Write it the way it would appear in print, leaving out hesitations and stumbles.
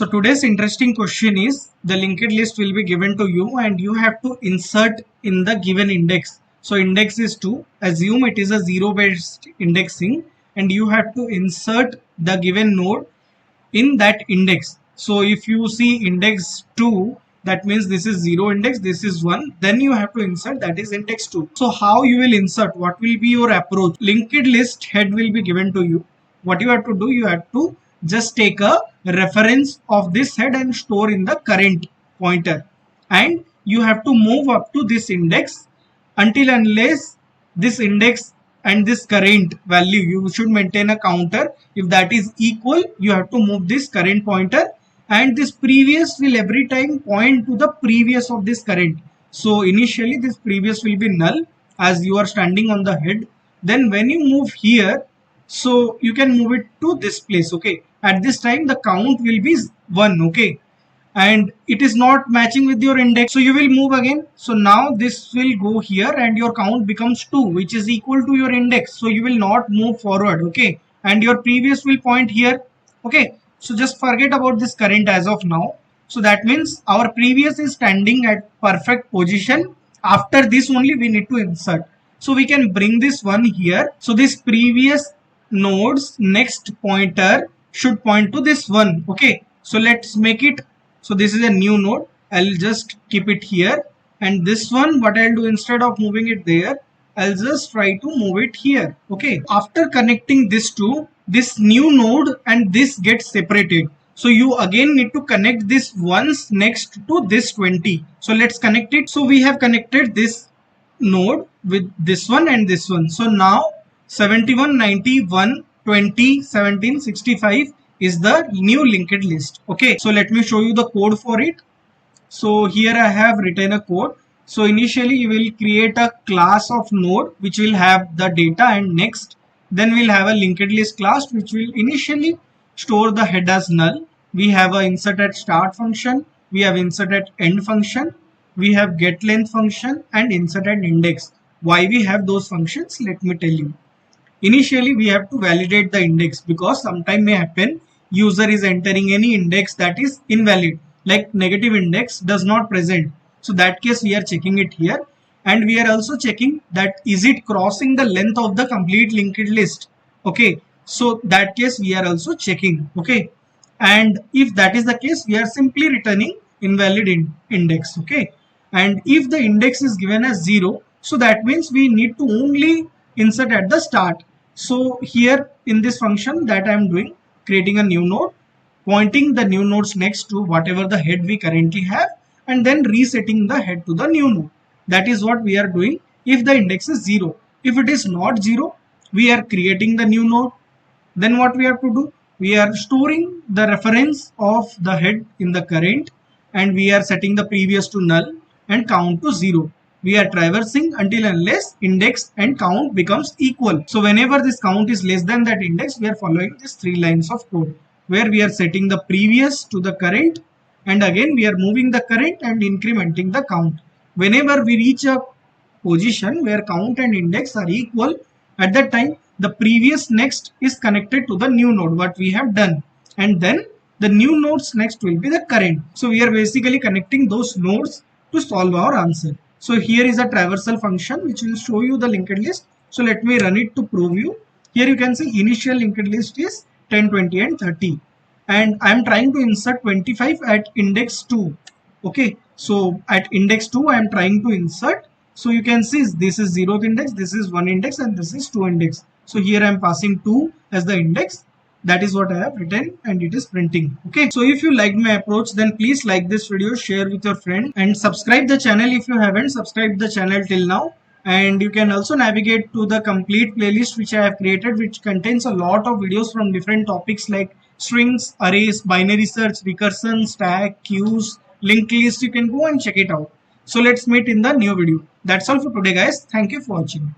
So today's interesting question is the linked list will be given to you and you have to insert in the given index. So index is 2. Assume it is a 0 based indexing and you have to insert the given node in that index. So if you see index 2, that means this is 0 index, this is 1, then you have to insert that is index 2. So how you will insert, what will be your approach? Linked list head will be given to you. What you have to do, you have to just take a reference of this head and store in the current pointer, and you have to move up to this index until unless this index and this current value, you should maintain a counter. If that is equal, you have to move this current pointer, and this previous will every time point to the previous of this current. So initially this previous will be null as you are standing on the head. Then when you move here, so you can move it to this place. Okay, at this time the count will be 1. Okay, and it is not matching with your index, so you will move again. So now this will go here and your count becomes 2, which is equal to your index, so you will not move forward. Okay, and your previous will point here. Okay, so just forget about this current as of now. So that means our previous is standing at perfect position. After this only we need to insert, so we can bring this one here. So this previous node's next pointer should point to this one. Okay, so let's make it, so this is a new node, I'll just keep it here, and this one what I'll do, instead of moving it there, I'll just try to move it here. Okay, after connecting this to this new node and this gets separated, so you again need to connect this once next to this 20. So let's connect it. So we have connected this node with this one and this one. So now 71, 91, 20, 17, 65 is the new linked list. Okay, so let me show you the code for it. So here I have written a code. So initially you will create a class of node which will have the data and next. Then we'll have a linked list class which will initially store the head as null. We have a insert at start function, we have insert at end function, we have get length function and insert at index. Why we have those functions? Let me tell you. Initially we have to validate the index, because sometime may happen user is entering any index that is invalid, like negative index does not present. So that case we are checking it here, and we are also checking that is it crossing the length of the complete linked list. Okay, so that case we are also checking. Okay, and if that is the case, we are simply returning invalid index. Okay, and if the index is given as 0, so that means we need to only insert at the start. So here in this function that I am doing, creating a new node, pointing the new nodes next to whatever the head we currently have, and then resetting the head to the new node. That is what we are doing if the index is 0. If it is not 0, we are creating the new node. Then what we have to do, we are storing the reference of the head in the current, and we are setting the previous to null and count to 0. We are traversing until unless index and count becomes equal. So whenever this count is less than that index, we are following these 3 lines of code where we are setting the previous to the current, and again we are moving the current and incrementing the count. Whenever we reach a position where count and index are equal, at that time the previous next is connected to the new node what we have done, and then the new nodes next will be the current. So we are basically connecting those nodes to solve our answer. So here is a traversal function which will show you the linked list. So let me run it to prove you. Here you can see initial linked list is 10, 20 and 30. And I am trying to insert 25 at index 2. Okay, so at index 2 I am trying to insert. So you can see this is 0th index, this is 1 index and this is 2 index. So here I am passing 2 as the index. That is what I have written and it is printing. Okay, so if you liked my approach, then please like this video, share with your friend and subscribe the channel if you haven't subscribed the channel till now. And you can also navigate to the complete playlist which I have created, which contains a lot of videos from different topics like strings, arrays, binary search, recursion, stack, queues, linked list. You can go and check it out. So let's meet in the new video. That's all for today guys. Thank you for watching.